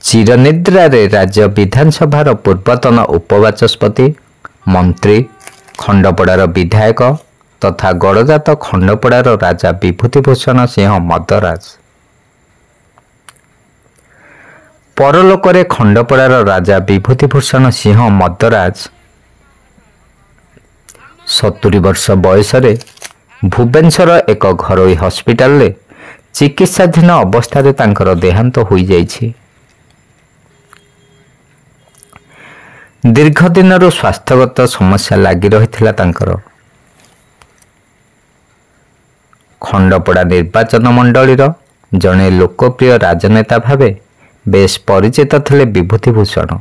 चिरनिद्रारे राज्य विधानसभार पूर्वतन उपबाचस्पति मंत्री खंडपड़ार विधायक तथा गड़जात खंडपड़ार राजा विभूतिभूषण सिंह मदराज परलोकरे खंडपड़ार राजा विभूतिभूषण सिंह मदराज 70 वर्ष बयस भुवनेश्वर एक घरोई हस्पिटाल चिकित्साधीन अवस्था तांकर देहांत हो जाइछि। दीर्घ दिन स्वास्थ्यगत समस्या लगी रही तांकर खंडपड़ा निर्वाचन मंडलीर जड़े लोकप्रिय राजनेता भावे बेस परिचित थिले विभूतिभूषण।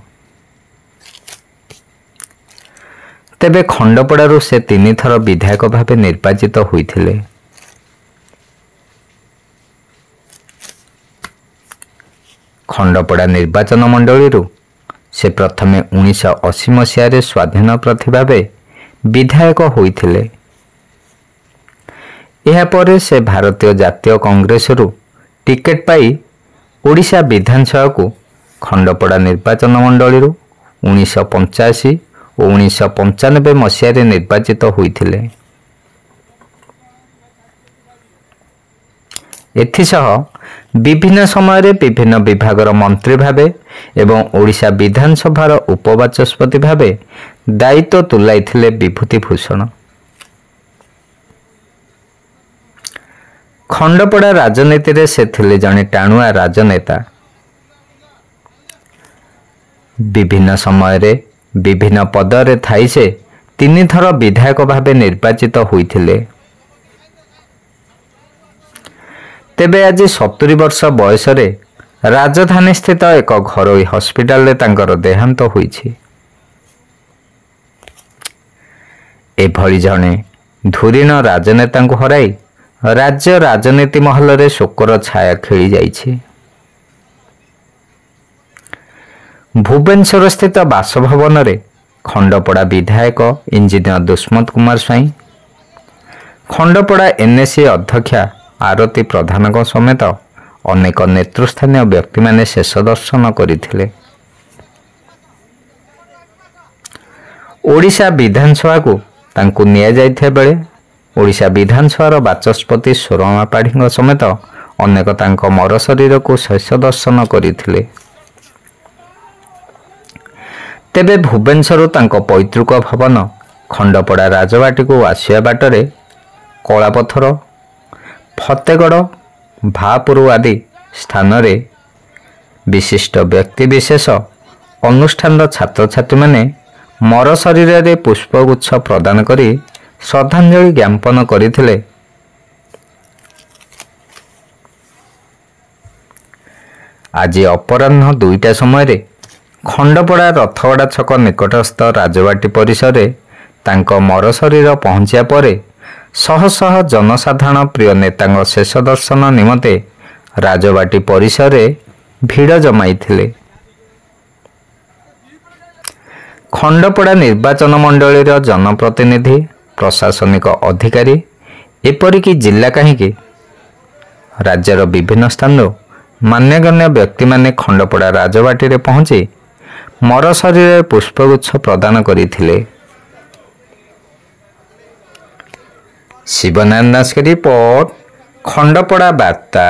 तेबे खंडपड़ारू से 3 थर विधायक भावे निर्वाचित होइथिले। खंडपड़ा निर्वाचन मंडलीरू से प्रथमे 1980 मसीह स्वाधीन प्रार्थी भावे विधायक होइथिले। एहापरे से भारतीय जातीय कांग्रेस रु टिकेट पाई ओडिशा विधानसभा को खंडपड़ा निर्वाचन मंडलीरू 1985 और 1995 मसीह निर्वाचित होइथिले। एथिसह विभिन्न समय विभिन्न विभागर मंत्री भावे एवं ओडिशा विधानसभार उपबाचस्पति भावे दायित्व तुलाइथिले विभूतिभूषण। खंडपड़ा राजनीति रे से थिले जने टाणुआ राजनेता। विभिन्न समय रे विभिन्न पदरे थाई से 3 थर विधायक भावे निर्वाचित होइथिले। तेबे आज 70 वर्ष बयस राजधानी स्थित एक घरोई हस्पिटाल तांकर देहांत होइछि। एभली जने धुरीण राजनेता को हराई राज्य राजनीति महल रे शोकर छाया खेली जाइछि। भुवनेश्वर स्थित बासभवन रे खंडपड़ा विधायक इंजीनियर दुष्मत कुमार स्वाई, खंडपड़ा एनएसी अध्यक्षा आरती प्रधान समेत अनेक नेतृस्थानीय व्यक्ति माने शेष दर्शन करथिले। ओडिशा विधानसभा को तांकु निया जाइथे बेले ओडिशा विधानसभार बाचस्पति सोरमा पाढ़ी समेत अनेक तांको मर शरीर को शेष दर्शन करथिले। तेबे भुवनेश्वर तांको पैतृक भवन खंडपड़ा राजबाटी को आसिया बाटरे कलापथर फतेगढ़ भापुर आदि स्थान रे विशिष्ट व्यक्ति विशेष अनुष्ठान छात्र छात्री माने मर शरीर रे पुष्पगुच्छ प्रदान करी श्रद्धांजलि ज्ञापन करथिले। आज अपराह्न 2टा समय खंडपड़ा रथगड़ा छक निकटस्थ राजबाटी परिसर तांको मर शरीर पहुंचिया परे शह शह जनसाधारण प्रिय नेता शेष दर्शन निमते राजबाटी परिसर भिड़ जमाइथिले। खंडपड़ा निर्वाचन मंडलीर जनप्रतिनिधि प्रशासनिक अधिकारी एपरिक जिला कहीं राज्यर विभिन्न स्थान मान्यगण्य व्यक्ति माने खंडपड़ा राजबाटी रे पहुंची मर शरीर पुष्पगुच्छ प्रदान करथिले। शिवनारायण दास की रिपोर्ट, खंडपड़ा वार्ता।